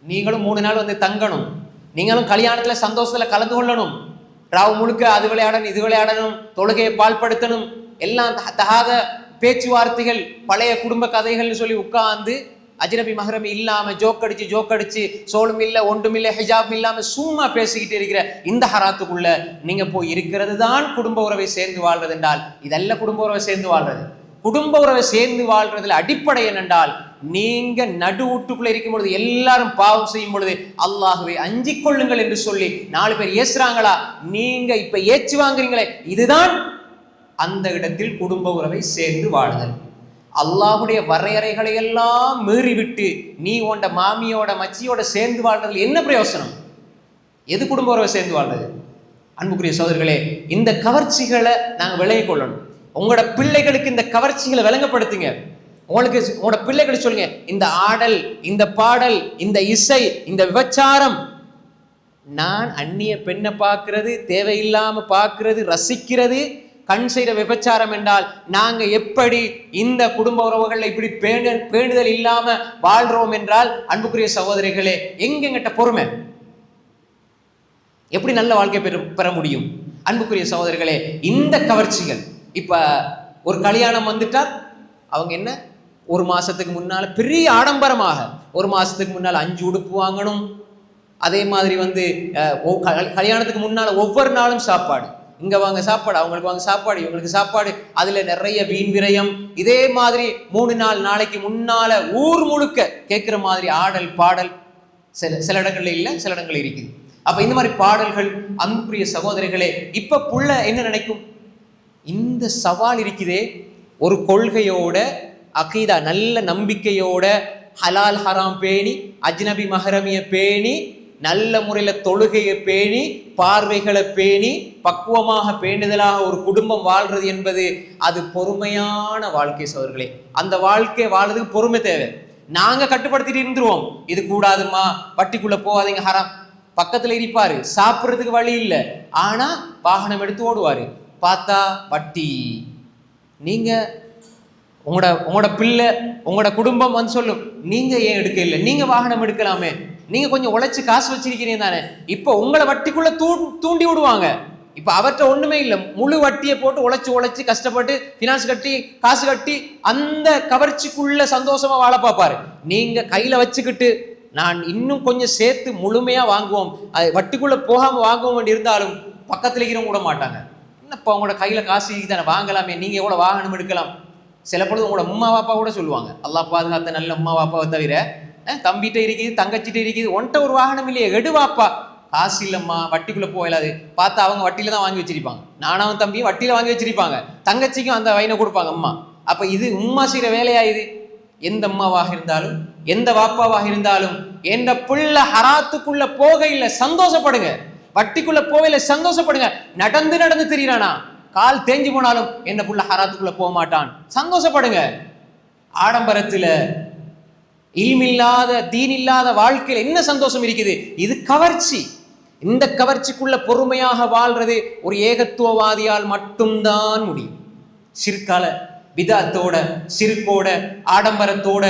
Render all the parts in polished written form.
நீங்களும் 3 நாள் வந்து தங்கணும், நீங்களும் கல்யாணத்துல சந்தோஷத்துல கலந்து கொள்ளணும், ராவு முழுக்க அது விளையாடணும் இது விளையாடணும், தொழுகையை பால்படுத்தணும், எல்லாம் தகாத பேச்சுவார்த்தைகள் பழைய குடும்ப கதைகள்னு சொல்லி உட்கார்ந்து அஜ்னபி மஹ்ரம் இல்லாம ஜோக்கடிச்சு சோளும் இல்லை ஒன்றும் இல்லை ஹிஜாப் இல்லாம சும்மா பேசிக்கிட்டு இருக்கிற இந்த ஹராத்துக்குள்ள நீங்க போய் இருக்கிறது தான் குடும்ப உறவை சேர்ந்து வாழ்றது என்றால் இதெல்லாம் குடும்ப உறவை சேர்ந்து வாழ்றது. குடும்ப உறவை சேர்ந்து வாழ்றதுல அடிப்படை என்னென்றால், நீங்க நடு வீட்டுக்குள்ள இருக்கும் பொழுது எல்லாரும் பாவம் செய்யும் பொழுது அல்லாஹ்வை அஞ்சிக் கொள்ளுங்கள் என்று சொல்லி 4 பேர் ஏசுறாங்களா, நீங்க இப்ப ஏச்சு வாங்குறீங்களே, இதுதான் அந்த இடத்தில் குடும்ப உறவை சேர்ந்து வாழுதல். அல்லாஹுடைய வரையறைகளை எல்லாம் மீறிவிட்டு நீ உண்ட மாமியோட மச்சியோட சேர்ந்து வாழ்றதுல என்ன பிரயோசனம்? எது குடும்ப உறவை சேர்ந்து வாழ்றது? அன்புக்குரிய சகோதரர்களே, இந்த கவர்ச்சிகளை நாங்க விலகிக் கொள்ளணும். உங்களோட பிள்ளைகளுக்கு இந்த கவர்ச்சிகளை விளங்கப்படுத்துங்க. உங்களோட பிள்ளைகளுக்கு சொல்லுங்க, இந்த ஆடல், இந்த பாடல், இந்த இசை, இந்த விபச்சாரம், நான் அந்நிய பெண்ணை பார்க்கிறது, தேவையில்லாம பார்க்கிறது, ரசிக்கிறது கண் செய்த விபச்சாரம் என்றால் நாங்க எப்படி இந்த குடும்ப உறவுகள் இப்படி பேணுதல் இல்லாம வாழ்றோம் என்றால், அன்புக்குரிய சகோதரிகளே, எங்கெங்கிட்ட பொறுமை, எப்படி நல்ல வாழ்க்கை பெற முடியும்? அன்புக்குரிய சகோதரிகளே, இந்த கவர்ச்சிகள், இப்ப ஒரு கல்யாணம் வந்துட்டா அவங்க என்ன, 1 மாசத்துக்கு முன்னால பெரிய ஆடம்பரமாக 1 மாசத்துக்கு முன்னால 5 உடுப்பு வாங்கணும். அதே மாதிரி வந்து கல்யாணத்துக்கு முன்னால ஒவ்வொரு நாளும் சாப்பாடு, இங்க வாங்க சாப்பாடு, அவங்களுக்கு வாங்க சாப்பாடு, இவங்களுக்கு சாப்பாடு, அதுல நிறைய வீண் விரயம். இதே மாதிரி 3-4 நாளைக்கு முன்னால ஊர் முழுக்க கேட்கிற மாதிரி ஆடல் பாடல், சில இடங்கள்ல இல்லை, சில இடங்கள்ல இருக்குது. அப்ப இந்த மாதிரி பாடல்கள், அன்புக்குரிய சகோதரிகளே, இப்ப புள்ள என்ன நினைக்கும்? இந்த சவால் இருக்குதே, ஒரு கொள்கையோட அகீதா நல்ல நம்பிக்கையோட ஹலால் ஹராம் பேணி, அஜ்னபி மஹரமிய பேணி, நல்ல முறையில் தொழுகையை பேணி, பார்வைகளை பேணி, பக்குவமாக பேணுதலாக ஒரு குடும்பம் வாழ்றது என்பது அது பொறுமையான வாழ்க்கை சகோதரர்களே. அந்த வாழ்க்கை வாழ்றதுக்கு பொறுமை தேவை. நாங்க கட்டுப்படுத்திட்டு இருந்துருவோம், இது கூடாதுமா, வட்டிக்குள்ள போகாதீங்க, ஹராம், பக்கத்துல இருப்பாரு, சாப்பிட்றதுக்கு வழி இல்லை, ஆனா வாகனம் எடுத்து ஓடுவாரு, பார்த்தா வட்டி. நீங்க உங்களோட பிள்ளை, உங்களோட குடும்பம் வந்து சொல்லும், நீங்க ஏன் எடுக்க இல்லை, நீங்க வாகனம் எடுக்கலாமே, நீங்க கொஞ்சம் உழைச்சு காசு வச்சிருக்கிறீங்க தானே. இப்ப உங்களை வட்டிக்குள்ள தூண்டி விடுவாங்க. இப்ப அவற்றை ஒண்ணுமே இல்லை, முழு வட்டியை போட்டு உழைச்சு கஷ்டப்பட்டு பினான்ஸ் கட்டி காசு கட்டி அந்த கவர்ச்சிக்குள்ள சந்தோஷமா வாழ பார்ப்பாரு. நீங்க கையில வச்சுக்கிட்டு நான் இன்னும் கொஞ்சம் சேர்த்து முழுமையா வாங்குவோம், வட்டிக்குள்ள போகாம வாங்குவோம் வேண்டி இருந்தாலும் பக்கத்துல இருக்கிறவங்க விட மாட்டாங்க. என்னப்பா உங்களோட கையில காசு தானே, வாங்கலாமே, நீங்க எவ்வளவு வாகனம் எடுக்கலாம். சில பொழுது உங்களோட அம்மா பாப்பா கூட சொல்லுவாங்க, அல்லாஹ் பாதுகாத்த நல்ல அம்மா பாப்பாவை தவிர, தம்பிட்ட இருக்குது, தங்கச்சிட்ட இருக்குது, ஒன்ட்ட ஒரு வாகனம் இல்லையே, எடுவாப்பா, காசு இல்லம்மா, வட்டிக்குள்ள போயிடாது. பார்த்தா அவங்க வட்டியில தான் வாங்கி வச்சிருப்பாங்க, நானும் தம்பியும் வட்டியில வாங்கி வச்சிருப்பாங்க, தங்கச்சிக்கும் அந்த வயனை கொடுப்பாங்க அம்மா. அப்ப இது உம்மா செய்யற வேலையா இது? எந்த அம்மாவாக இருந்தாலும், எந்த வாப்பாவாக இருந்தாலும், எந்த புள்ள ஹராத்துக்குள்ள போக இல்லை சந்தோஷப்படுங்க, வட்டிக்குள்ள போகல சந்தோஷப்படுங்க. நடந்து திரியிறானா, கால் தேஞ்சு போனாலும் என்ன புள்ள ஹராத்துக்குள்ள போக மாட்டான், சந்தோஷப்படுங்க. ஆடம்பரத்துல, இல்மில்லாத தீன் இல்லாத வாழ்க்கையில் என்ன சந்தோஷம் இருக்குது? இது கவர்ச்சி. இந்த கவர்ச்சிக்குள்ள பொறுமையாக வாழ்றது ஒரு ஏகத்துவவாதியால் மட்டும்தான் முடியும். சிற்கால விதாத்தோட, சிறுக்கோட, ஆடம்பரத்தோட,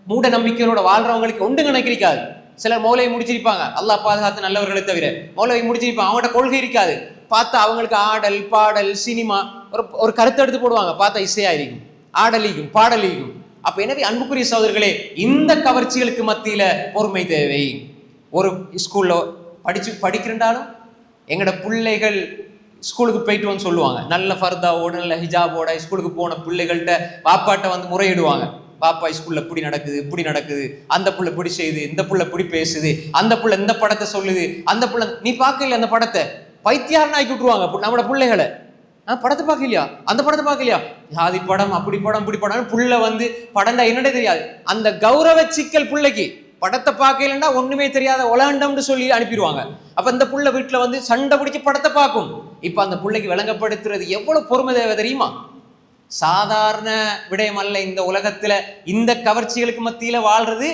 மூட நம்பிக்கையோட வாழ்றவங்களுக்கு ஒன்று நினைக்கிறாது. சிலர் மௌலையை முடிச்சிருப்பாங்க, அல்லாஹ் பாதுகாத்து நல்லவர்களை தவிர மௌலையை முடிச்சிருப்பாங்க, அவங்கள்ட்ட கொள்கை இருக்காது. பார்த்தா அவங்களுக்கு ஆடல் பாடல் சினிமா ஒரு கருத்து எடுத்து போடுவாங்க, பார்த்தா இசையா இருக்கும், ஆடலிக்கும் பாடலிக்கும். அப்ப எனவே அன்புக்குரிய சகோதரர்களே, இந்த கவர்ச்சிகளுக்கு மத்தியில பொறுமை தேவை. ஒரு ஸ்கூல்ல படிக்கிறண்டாலும் எங்கட பிள்ளைகள் ஸ்கூலுக்கு போயிட்டு வந்து சொல்லுவாங்க, நல்ல ஃபர்தாவோட நல்ல ஹிஜாபோட ஸ்கூலுக்கு போன பிள்ளைகள்கிட்ட பாப்பாட்ட வந்து முறையிடுவாங்க, பாப்பா ஸ்கூல்ல இப்படி நடக்குது, அந்த புள்ள இப்படி செய்யுது, இந்த புள்ள இப்படி பேசுது, அந்த புள்ள இந்த படத்தை சொல்லுது, அந்த புள்ள நீ பார்க்கல அந்த படத்தை, பைத்தியாரன் ஆக்கி விட்டுருவாங்க நம்மளோட பிள்ளைகளை. படத்தை பார்க்கலையா, அந்த படத்தை பார்க்கலையா, ஜாதி படம், அப்படி படம் இப்படி படம், புள்ள வந்து படம்டா என்னடே தெரியாது. அந்த கௌரவ சிக்கல் பிள்ளைக்கு, படத்தை பார்க்கலன்னா ஒண்ணுமே தெரியாத ஒலாண்டம்னு சொல்லி அனுப்பிடுவாங்க. அப்ப இந்த புள்ள வீட்டுல வந்து சண்டை பிடிச்சி படத்தை பார்க்கும். இப்ப அந்த பிள்ளைக்கு விளங்கப்படுத்துறது எவ்வளவு பொறுமை தேவை தெரியுமா? சாதாரண விடயம் அல்ல. இந்த உலகத்துல இந்த கவர்ச்சிகளுக்கு மத்தியில வாழ்றது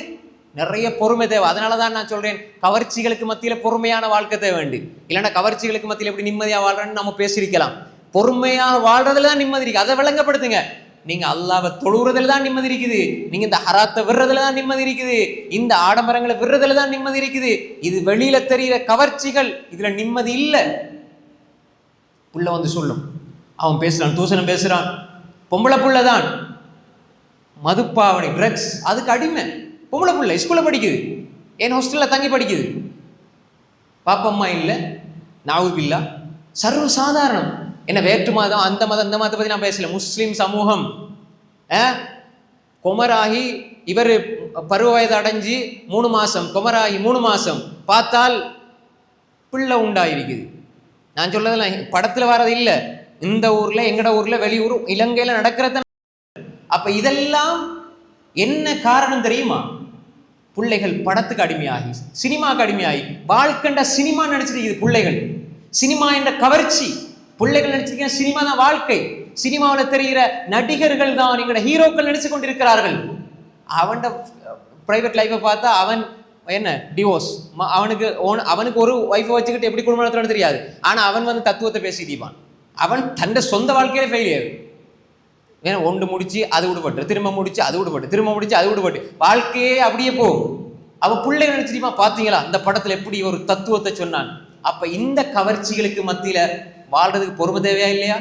நிறைய பொறுமை தேவை. அதனாலதான் நான் சொல்றேன், கவர்ச்சிகளுக்கு மத்தியில பொறுமையான வாழ்க்கை தேவை வேண்டு. இல்லைன்னா கவர்ச்சிகளுக்கு மத்தியில எப்படி நிம்மதியா வாழ்றேன்னு நம்ம பேசியிருக்கலாம். பொறுமையாக வாழ்றதுல தான் நிம்மதி இருக்கு, அதை விளங்கப்படுத்துங்க. நீங்க அல்லாஹ்வை தொழுறதுல தான் நிம்மதி இருக்குது. நீங்க இந்த ஹராத்தை விடுறதுல தான் நிம்மதி இருக்குது. இந்த ஆடம்பரங்களை விடுறதுல தான் நிம்மதி இருக்குது. இது வெளியில தெரிகிற கவர்ச்சிகள், இதுல நிம்மதி இல்லை. புள்ள வந்து சொல்லும், அவன் பேசுறான், தூசணம் பேசுறான், பொம்பளை புள்ள தான், மதுப்பாவனை, ட்ரக்ஸ், அதுக்கு அடிமை. பொம்பளை புள்ள ஸ்கூல்ல படிக்குது, என் ஹாஸ்டல்ல தங்கி படிக்குது, பாப்பம்மா இல்லை, நாவுபில்லா, சர்வ சாதாரணம். என்ன வேற்று மதம், அந்த மதம், இந்த மதத்தை பத்தி நான் பேசல. முஸ்லிம் சமூகம் குமராகி, இவர் பருவ வயது அடைஞ்சு 3 மாசம், குமராகி 3 மாசம் பார்த்தால் பிள்ளை உண்டாயிருக்குது. நான் சொல்லதில்ல, படத்துல வர்றது இல்லை, இந்த ஊர்ல, எங்கட ஊர்ல, வெளியூர், இலங்கையில நடக்கிறத. அப்ப இதெல்லாம் என்ன காரணம் தெரியுமா? பிள்ளைகள் படத்துக்கு அடிமையாகி, சினிமாக்கு அடிமையாகி, வாழ்க்கண்ட சினிமா நினைச்சிருக்குது பிள்ளைகள். சினிமா என்ற கவர்ச்சி, பிள்ளைகள் நினைச்சிருக்க சினிமா தான் வாழ்க்கை. சினிமாவில் தெரிகிற நடிகர்கள் தான் எங்கட ஹீரோக்கள் நினைச்சு கொண்டிருக்கிறார்கள். அவன் பிரைவேட் லைஃபை பார்த்தா அவன் என்ன டிவோர்ஸ், அவனுக்கு ஒரு ஒய்ஃபை வச்சுக்கிட்டு எப்படி குடும்பம் நடத்துறது தெரியாது. ஆனா அவன் வந்து தத்துவத்தை பேசிட்டிப்பான். அவன் தன்னை சொந்த வாழ்க்கையில ஃபெயிலியர். ஏன்னா ஒன்று முடிச்சு அது விடுபட்டு, திரும்ப முடிச்சு அது விடுபட்டு, திரும்ப முடிச்சு அது விடுபட்டு, வாழ்க்கையே அப்படியே போகும். அவன் பிள்ளைங்க நினைச்சிருப்பா, பாத்தீங்களா அந்த படத்துல எப்படி ஒரு தத்துவத்தை சொன்னான். அப்ப இந்த கவர்ச்சிகளுக்கு மத்தியில வாழ்றதுக்கு பொறுமை தேவையா இல்லையா?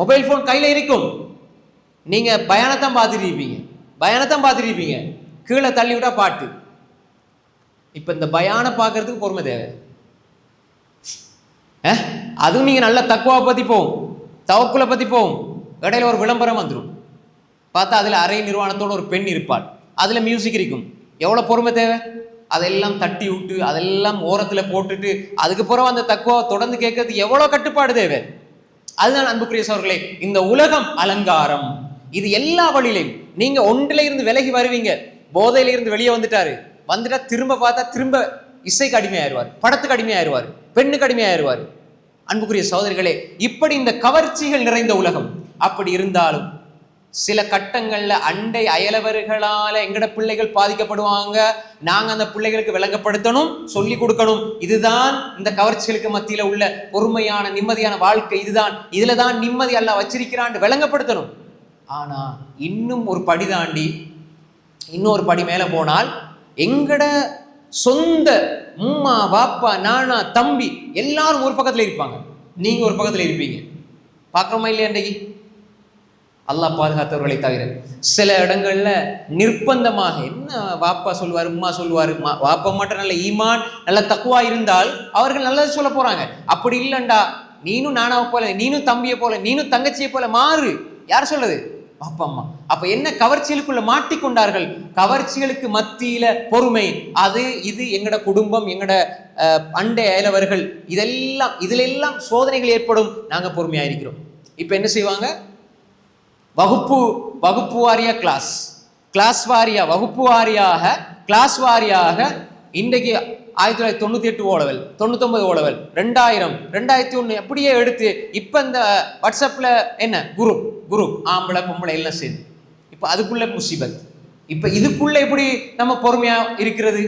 மொபைல் போன் கையில இருக்கும், நீங்க பயானத்தான் பார்த்துட்டு இருப்பீங்க, கீழே தள்ளி விட்டா பாட்டு. இப்ப இந்த பயான பார்க்கறதுக்கு பொறுமை தேவை. அதுவும் நீங்க நல்ல தக்குவா பத்தி போகும், தவக்குல பத்தி போகும், இடையில ஒரு விளம்பரம் வந்துடும், பார்த்தா அதுல அரை நிர்வாணத்தோட ஒரு பெண் இருப்பாள், அதுல மியூசிக் இருக்கும். எவ்வளவு பொறுமை தேவை? அதெல்லாம் தட்டி விட்டு, அதெல்லாம் ஓரத்துல போட்டுட்டு, அதுக்கு பிறகு அந்த தக்குவா தொடர்ந்து கேட்கறதுக்கு எவ்வளவு கட்டுப்பாடு தேவை? அதுதான் அன்புக்குரிய சகோதரர்களே, இந்த உலகம் அலங்காரம். இது எல்லா வழியிலையும் நீங்க ஒன்றில இருந்து விலகி வருவீங்க. போதையில இருந்து வெளியே வந்துட்டா திரும்ப பார்த்தா திரும்ப இசைக்கு அடிமையாயிருவார், படத்துக்கு அடிமையாயிருவார், பெண்ணுக்கு அடிமையாயிருவார். அன்புக்குரிய சகோதரிகளே, இப்படி இந்த கவர்ச்சிகள் நிறைந்த உலகம். அப்படி இருந்தாலும் சில கட்டங்கள்ல அண்டை அயலவர்களால எங்கட பிள்ளைகள் பாதிக்கப்படுவாங்க. நாங்க அந்த பிள்ளைகளுக்கு விளங்கப்படுத்தணும், சொல்லி கொடுக்கணும். இதுதான் இந்த கவர்ச்சிகளுக்கு மத்தியில உள்ள பொறுமையான நிம்மதியான வாழ்க்கை, இதுதான், இதுலதான் நிம்மதி அல்லாஹ் வச்சிருக்கிறான்னு விளங்கப்படுத்தணும். ஆனா இன்னும் ஒரு படி தாண்டி இன்னொரு படி மேல போனால், எங்கட சொந்த உம்மா பாப்பா நானா தம்பி எல்லாரும் ஒரு பக்கத்துல இருப்பாங்க, நீங்க ஒரு பக்கத்துல இருப்பீங்க. பார்க்கறோமா இல்லையா? இன்றைக்கு அல்லாஹ் பாதுகாத்தவர்களை தவிர சில இடங்கள்ல நிர்பந்தமாக என்ன வாப்பா சொல்லுவாரு, உம்மா சொல்லுவாரு, வாப்பா மட்டும் நல்ல ஈமான் நல்ல தக்குவா இருந்தால் அவர்கள் நல்லது சொல்ல போறாங்க. அப்படி இல்லைண்டா, நீனும் நானாவை போல, நீனும் தம்பியை போல, நீனும் தங்கச்சியை போல மாறு. யார் சொல்றது? பாப்பா அம்மா. அப்ப என்ன கவர்ச்சிகளுக்குள்ள மாட்டிக்கொண்டார்கள். கவர்ச்சிகளுக்கு மத்தியில பொறுமை, அது இது எங்கட குடும்பம், எங்கட அண்டை அயலவர்கள், இதுல எல்லாம் சோதனைகள் ஏற்படும். நாங்க பொறுமையா இருக்கிறோம். இப்ப என்ன செய்வாங்க? வகுப்பு வாரியா கிளாஸ் வாரியா, வகுப்பு வாரியாக, கிளாஸ் வாரியாக இன்றைக்கு 1998 ஓலவல், 99 ஓலவல், 2000, 2001 அப்படியே எடுத்து இப்ப இந்த வாட்ஸ்அப்ல என்ன குரூப் ஆம்பளை பொம்பளை எல்லாம் சேர்ந்து இப்ப அதுக்குள்ள முசீபத். இப்ப இதுக்குள்ள எப்படி நம்ம பொறுமையா இருக்கிறது?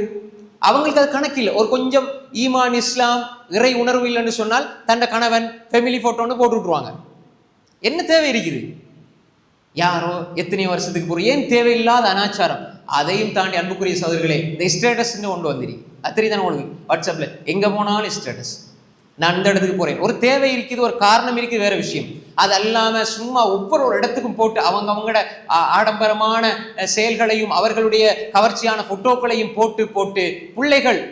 அவங்களுக்கு அது கணக்கில்லை. ஒரு கொஞ்சம் ஈமான் இஸ்லாம் இறை உணர்வு இல்லைன்னு சொன்னால் தன்னை கணவன் ஃபேமிலி போட்டோன்னு போட்டு விட்டுருவாங்க. என்ன தேவை இருக்குது? யாரோ எத்தனை வருஷத்துக்கு போற ஏன் தேவையில்லாத அனாச்சாரம். அதையும் தாண்டி அன்புக்குரிய சகோதரர்களே, இந்த ஸ்டேட்டஸ் கொண்டு வந்துரு, அத்தனை தானே உங்களுக்கு வாட்ஸ்அப்ல எங்க போனாலும் ஸ்டேட்டஸ். நான் இந்த இடத்துக்கு போறேன், ஒரு தேவை இருக்குது, ஒரு காரணம் இருக்குது, வேற விஷயம். அது அல்லாம சும்மா ஒவ்வொரு இடத்துக்கும் போட்டு அவங்களோட ஆடம்பரமான செயல்களையும் அவர்களுடைய கவர்ச்சியான போட்டோக்களையும் போட்டு பிள்ளைகள்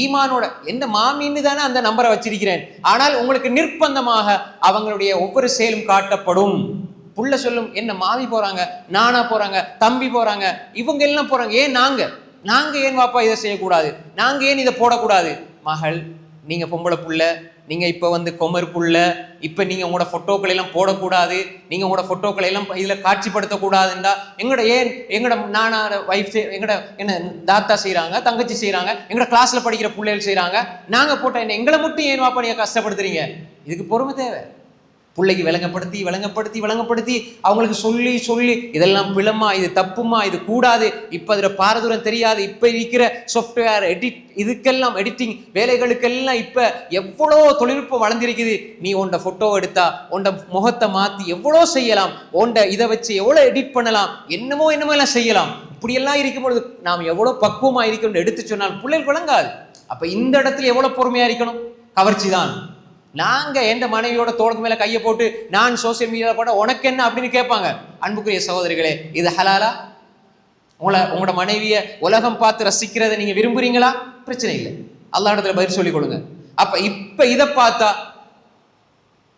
ஈமானோட எந்த மாமின்னு தானே அந்த நம்பரை வச்சிருக்கிறேன், ஆனால் உங்களுக்கு நிர்பந்தமாக அவங்களுடைய ஒவ்வொரு செயலும் காட்டப்படும். புள்ள சொல்லும், என்ன மாமி போறாங்க, நானா போறாங்க, தம்பி போறாங்க, இவங்க எல்லாம் போறாங்க, ஏன் நாங்க ஏன் வாப்பா இதை செய்யக்கூடாது, நாங்க ஏன் இதை போடக்கூடாது? மகள், நீங்க பொம்பளை புள்ள, நீங்க இப்ப வந்து கொமர் புள்ள, இப்ப நீங்க உங்களோட போட்டோக்களை எல்லாம் போடக்கூடாது, நீங்க உங்களோட போட்டோக்களை எல்லாம் இதுல காட்சிப்படுத்தக்கூடாதுண்டா எங்கட நானா வைஃப், எங்கட என்ன தாத்தா செய்யறாங்க, தங்கச்சி செய்யறாங்க, எங்கட கிளாஸ்ல படிக்கிற பிள்ளைகள் செய்யறாங்க, நாங்க போட்ட என்ன எங்களை மட்டும் ஏன் வாப்பா நீங்க கஷ்டப்படுத்துறீங்க? இதுக்கு பொறுமை தேவை. பிள்ளைக்கு விளங்கப்படுத்தி விளங்கப்படுத்தி விளங்கப்படுத்தி அவங்களுக்கு சொல்லி சொல்லி இதெல்லாம் பிளமா, இது தப்புமா, இது கூடாது, இப்போ அதில் பாரதூரம் தெரியாது, இப்போ இருக்கிற சாஃப்ட்வேர் இதுக்கெல்லாம் எடிட்டிங் வேலைகளுக்கெல்லாம் இப்போ எவ்வளோ தொழில்நுட்பம் வளர்ந்திருக்குது. நீ உண்ட ஃபோட்டோ எடுத்தா உண்ட முகத்தை மாற்றி எவ்வளோ செய்யலாம், உண்ட இதை வச்சு எவ்வளோ எடிட் பண்ணலாம், என்னமோ எல்லாம் செய்யலாம். இப்படியெல்லாம் இருக்கும்பொழுது நாம் எவ்வளோ பக்குவமாக இருக்கணும்னு எடுத்து சொன்னால் பிள்ளைகள் விளங்காது. அப்போ இந்த இடத்துல எவ்வளோ பொறுமையாக இருக்கணும். கவர்ச்சி தான். நாங்கள் எந்த மனைவியோட தோளுக்கு மேலே கையை போட்டு நான் சோசியல் மீடியாவில் போட உனக்கு என்ன அப்படின்னு கேட்பாங்க. அன்புக்குரிய சகோதரிகளே, இது ஹலாலா? உங்களோட மனைவியை உலகம் பார்த்து ரசிக்கிறதை நீங்கள் விரும்புறீங்களா? பிரச்சனை இல்லை, அல்லாஹ் இடத்துல பதில் சொல்லிக் கொடுங்க. அப்போ இப்போ இதை பார்த்தா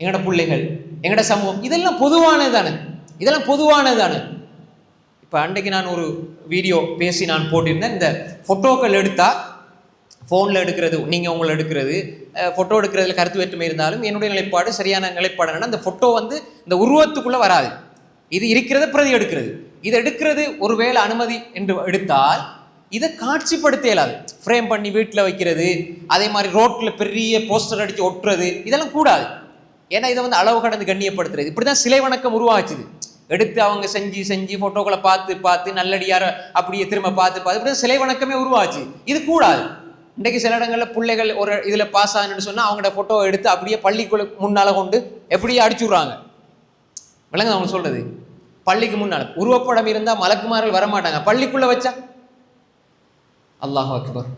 எங்களோட பிள்ளைகள், எங்களோட சமூகம் இதெல்லாம் பொதுவானது தானே, இதெல்லாம் பொதுவானது தானே. இப்போ அன்றைக்கு நான் ஒரு வீடியோ பேசி நான் போட்டிருந்தேன். இந்த ஃபோட்டோக்கள் எடுத்தால் ஃபோனில் எடுக்கிறது, நீங்கள் உங்களை எடுக்கிறது, ஃபோட்டோ எடுக்கிறதுல கருத்து வேற்றுமை இருந்தாலும் என்னுடைய நிலைப்பாடு சரியான நிலைப்பாடு என்னன்னா, அந்த ஃபோட்டோ வந்து இந்த உருவத்துக்குள்ளே வராது. இது இருக்கிறத பிரதி எடுக்கிறது. இதை எடுக்கிறது ஒருவேளை அனுமதி என்று எடுத்தால் இதை காட்சிப்படுத்த இயலாது. ஃப்ரேம் பண்ணி வீட்டில் வைக்கிறது, அதே மாதிரி ரோட்டில் பெரிய போஸ்டர் அடித்து ஒட்டுறது, இதெல்லாம் கூடாது. ஏன்னா இதை வந்து அளவு கடந்து கண்ணியப்படுத்துறது. இப்படி தான் சிலை வணக்கம் உருவாச்சுது. எடுத்து அவங்க செஞ்சு செஞ்சு ஃபோட்டோக்களை பார்த்து பார்த்து நல்லடியார அப்படியே திரும்ப பார்த்து பார்த்து இப்படி சிலை வணக்கமே உருவாச்சு. இது கூடாது. இன்றைக்கு சில இடங்களில் பிள்ளைகள் ஒரு இதில் பாஸ் ஆகுன்னு சொன்னால் அவங்களோட ஃபோட்டோவை எடுத்து அப்படியே பள்ளிக்குள்ள முன்னால் கொண்டு எப்படியே அடிச்சு விட்றாங்க. விளங்க அவங்க சொல்கிறது, பள்ளிக்கு முன்னால் உருவப்படம் இருந்தால் மலக்குமார்கள் வரமாட்டாங்க, பள்ளிக்குள்ளே வச்சா அல்லாஹ் அக்பர்.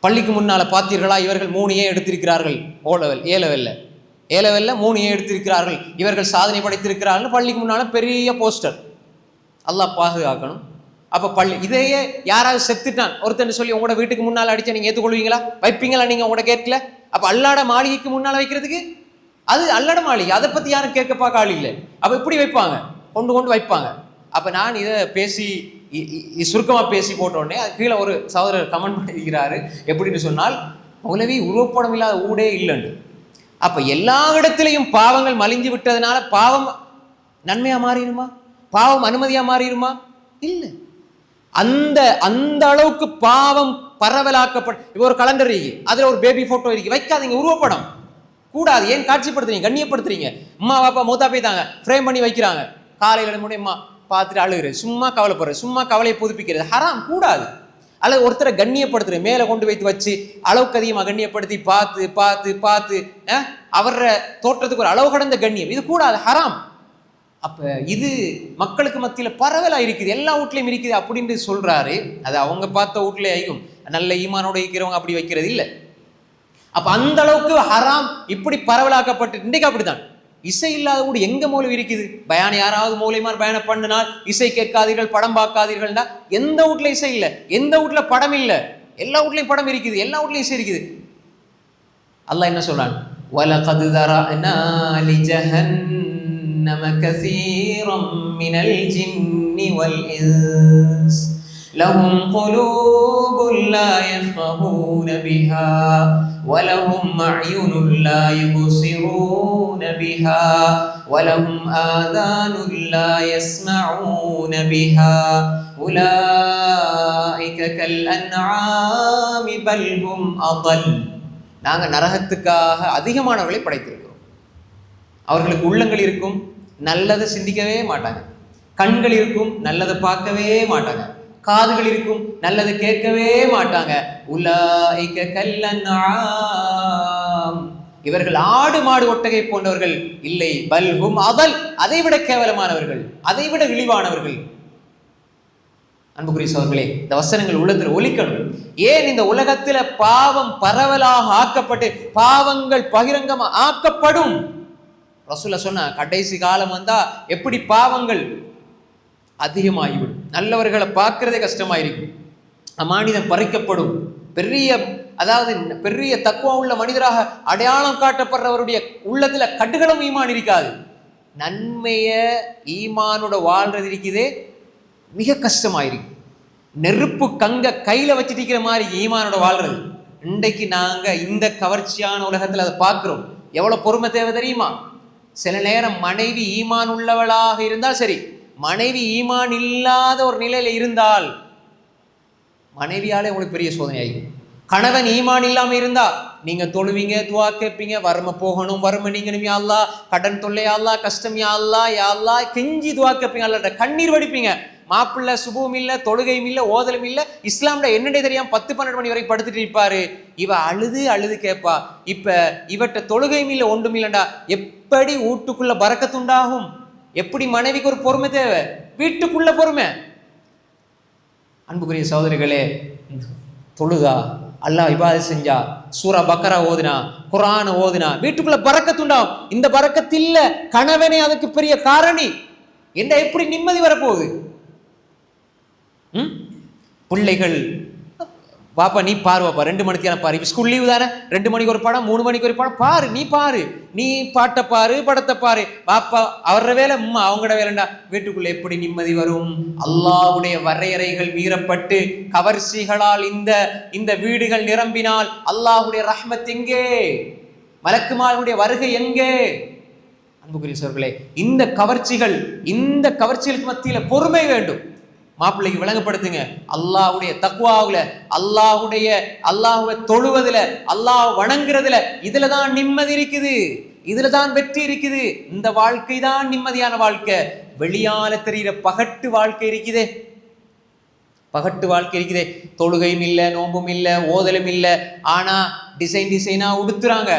பள்ளிக்கு முன்னால் பார்த்தீர்களா, இவர்கள் 3 எடுத்திருக்கிறார்கள், ஏ லெவலில் 3 எடுத்திருக்கிறார்கள், இவர்கள் சாதனை படைத்திருக்கிறார்கள். பள்ளிக்கு முன்னால் பெரிய போஸ்டர். அல்லாஹ் பாதுகாக்கணும். அப்போ இதையே யாராவது செத்துட்டான் ஒருத்தன் சொல்லி உங்களோட வீட்டுக்கு முன்னால் அடிச்சா நீங்கள் ஏற்றுக்கொள்வீங்களா? வைப்பீங்களா நீங்கள் உங்களோட கேட்கல? அப்போ அல்லாட மாளிகைக்கு முன்னால் வைக்கிறதுக்கு அது அல்லாட மாளிகை, அதை பற்றி யாரும் கேட்க பார்க்க ஆள் இல்லை. அப்போ இப்படி வைப்பாங்க, கொண்டு வைப்பாங்க. அப்போ நான் இதை பேசி சுருக்கமாக பேசி போட்டோடனே அது கீழே ஒரு சகோதரர் கமெண்ட் பண்ணியிருக்கிறாரு. எப்படின்னு சொன்னால், மௌலவி உருவப்படம் இல்லாத ஊடே இல்லைன்னு. அப்போ எல்லா இடத்துலையும் பாவங்கள் மலிஞ்சு விட்டதுனால பாவம் நன்மையாக மாறிடுமா? பாவம் அனுமதியாக மாறிடுமா? இல்லை. அந்த அளவுக்கு பாவம் பரவலாக்கப்பட்ட. இப்போ ஒரு கலண்டர் இருக்கு, அதில் ஒரு பேபி ஃபோட்டோ இருக்கு, வைக்காதீங்க. உருவப்படம் கூடாது. ஏன் காட்சிப்படுத்துறீங்க, கண்ணியப்படுத்துறீங்க? அம்மா பாப்பா மூத்தா போய்த்தாங்க, ஃப்ரேம் பண்ணி வைக்கிறாங்க. காலையில் முடியுமா பார்த்துட்டு அழுகுறது, சும்மா கவலைப்படுறது, சும்மா கவலையை புதுப்பிக்கிறது ஹராம், கூடாது. அல்லது ஒருத்தரை கண்ணியப்படுத்துறது, மேலே கொண்டு வைத்து வச்சு அளவுக்கு அதிகமாக கண்ணியப்படுத்தி பார்த்து பார்த்து பார்த்து அவர தோற்றத்துக்கு ஒரு அளவு கடந்த கண்ணியம், இது கூடாது, ஹராம். அப்போ இது மக்களுக்கு மத்தியில் பரவலாக இருக்குது, எல்லா வீட்லையும் இருக்குது அப்படின்னு சொல்கிறாரு. அது அவங்க பார்த்த வீட்டிலே ஆகும். நல்ல ஈமானோட இருக்கிறவங்க அப்படி வைக்கிறது இல்லை. அப்போ அந்த அளவுக்கு ஹராம் இப்படி பரவலாக்கப்பட்டு இன்றைக்கு அப்படித்தான். இசை இல்லாத கூட எங்கே மௌலவி இருக்குது? பயான் யாராவது மௌலிமார் பயானம் பண்ணினால் இசை கேட்காதீர்கள், படம் பார்க்காதீர்கள்னா எந்த வீட்டில் இசை இல்லை, எந்த வீட்டில் படம் இல்லை? எல்லா வீட்லையும் படம் இருக்குது, எல்லா வீட்லையும் இசை இருக்குது. அல்லாஹ் என்ன சொல்றான்? வலகத் தரஅனா லிஜஹன்னம கஸீரம் மினல் ஜின்னி வல் இன்ஸ் லஹும் குலூபுன் லா யஃகஹூன பிஹா வலஹும் அயுனுன் லா யுப்ஸிரூன பிஹா வலஹும் ஆதானுன் லா யஸ்மஊன பிஹா உலாயிக கல் அன்ஆமி பல் ஹும் அதல். நாங்கள் நரகத்துக்காக அதிகமானவர்களை படைத்திருக்கிறோம். அவர்களுக்கு உள்ளங்கள் இருக்கும், நல்லதை சிந்திக்கவே மாட்டாங்க. கண்கள் இருக்கும், நல்லதை பார்க்கவே மாட்டாங்க. காதுகள் இருக்கும், நல்லதை கேட்கவே மாட்டாங்க. உலாயிக கல் அன்ஆம், இவர்கள் ஆடு மாடு ஒட்டகை போன்றவர்கள் இல்லை. பல் ஹும் அதல், அதைவிட கேவலமானவர்கள், அதைவிட இழிவானவர்கள். அன்புக்குரிய சகோதரர்களே, இந்த வசனங்கள் உள்ளத்தில் ஒலிக்கணும். ஏன் இந்த உலகத்தில் பாவம் பரவலாக ஆக்கப்பட்டு பாவங்கள் பகிரங்கமாக ஆக்கப்படும். ரசூலுல்லாஹ் சொன்ன கடைசி காலம் வந்தா எப்படி பாவங்கள் அதிகமாகிவிடும், நல்லவர்களை பார்க்கறதே கஷ்டமாயிருக்கும், அமானிதம் பறிக்கப்படும். பெரிய தக்குவா உள்ள மனிதராக அடையாளம் காட்டப்படுறவருடைய உள்ளத்துல கடுகளம் ஈமான் இருக்காது. நன்மைய ஈமானோட வாழ்றது இருக்குதே மிக கஷ்டமாயிருக்கு. நெருப்பு கங்க கையில வச்சுட்டு இருக்கிற மாதிரி ஈமானோட வாழ்றது. இன்றைக்கு நாங்க இந்த கவர்ச்சியான உலகத்துல அதை பார்க்கிறோம். எவ்வளவு பொறுமை தேவை தெரியுமா? சில நேரம் மனைவி ஈமான் உள்ளவளாக இருந்தால் சரி, மனைவி ஈமான் இல்லாத ஒரு நிலையில இருந்தால் மனைவியாலே உங்களுக்கு பெரிய சோதனை ஆகும். கணவன் ஈமான் இல்லாம இருந்தா நீங்க தொழுவீங்க, துவா கேட்பீங்க, வறுமை போகணும், வறுமை நீங்கணும் யா அல்லாஹ், கடன் தொல்லை யா அல்லாஹ், கஷ்டம் யா அல்லாஹ், யா அல்லாஹ் கெஞ்சி துவா கேட்பீங்க, அல்லாஹ்ட்ட கண்ணீர் வடிப்பீங்க. மாப்பிள்ளை சுபமும் இல்ல, தொழுகையும் இல்ல, ஓதலும் இல்ல, இஸ்லாம்ல என்னடே தெரியாம 10-12 மணி வரைக்கும் படுத்துட்டு இருப்பாரு. இவ அழுது அழுது கேட்பா. இப்ப இவட்ட தொழுகையும் இல்ல, ஒன்றும் இல்லண்டா, எப்படி வீட்டுக்குள்ள பரக்கத்துண்டாகும்? எப்படி மனைவிக்கு ஒரு பொறுமை தேவை? வீட்டுக்குள்ள பொறுமை. அன்புக்குரிய சகோதரிகளே, தொழுதா, அல்லாஹ் இபாதத் செஞ்சா, சூரா பக்கரா ஓதுனா, குர்ஆன் ஓதுனா, வீட்டுக்குள்ள பரக்கத்துண்டாகும். இந்த பரக்கத்து இல்ல, கணவனே அதுக்கு பெரிய காரணி. என்ன எப்படி நிம்மதி வரப்போகுது? பிள்ளைகள் பாப்பா நீ பாரு, பாப்பா 2 மணிக்கு பாரு, இப்போ ஸ்கூல் லீவு தானே, 2 மணிக்கு ஒரு படம், 3 மணிக்கு ஒரு படம் பாரு, நீ பாரு, நீ பாட்டை பாரு, படத்தை பாரு. பாப்பா அவர வேலை, அம்மா அவங்களோட வேலைண்டா. வீட்டுக்குள்ள எப்படி நிம்மதி வரும்? அல்லாஹ்வுடைய வரையறைகள் மீறப்பட்டு கவர்ச்சிகளால் இந்த வீடுகள் நிரம்பினால் அல்லாஹ்வுடைய ரஹ்மத் எங்கே? மலக்குமார்களுடைய வருகை எங்கே? அன்புக்குரிய சகோதரர்களே, இந்த கவர்ச்சிகளுக்கு மத்தியில பொறுமை வேண்டும். மாப்பிள்ளைக்கு விளங்கப்படுத்துங்க, அல்லாஹ்வுடைய தக்வாவுல, அல்லாஹ்வை தொழுவதுல, அல்லாஹ் வணங்குறதுல, இதுல தான் நிம்மதி இருக்குது, இதுல தான் வெற்றி இருக்குது. இந்த வாழ்க்கை தான் நிம்மதியான வாழ்க்கை. வெளியால தெரிகிற பகட்டு வாழ்க்கை இருக்குதே, தொழுகையும் இல்லை, நோம்பும் இல்லை, ஓதலும் இல்லை, ஆனா டிசைனா உடுத்துறாங்க,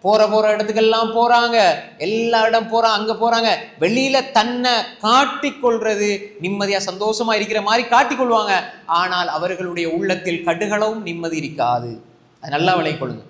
போற இடத்துக்கெல்லாம் போறாங்க, எல்லா இடம் போறாங்க, அங்க போறாங்க. வெளியில தன்னை காட்டிக்கொள்றது நிம்மதியா சந்தோஷமா இருக்கிற மாதிரி காட்டிக்கொள்வாங்க. ஆனால் அவர்களுடைய உள்ளத்தில் கடுகளவும் நிம்மதி இருக்காது. அது நல்லா விளங்கிக் கொள்ளுங்க.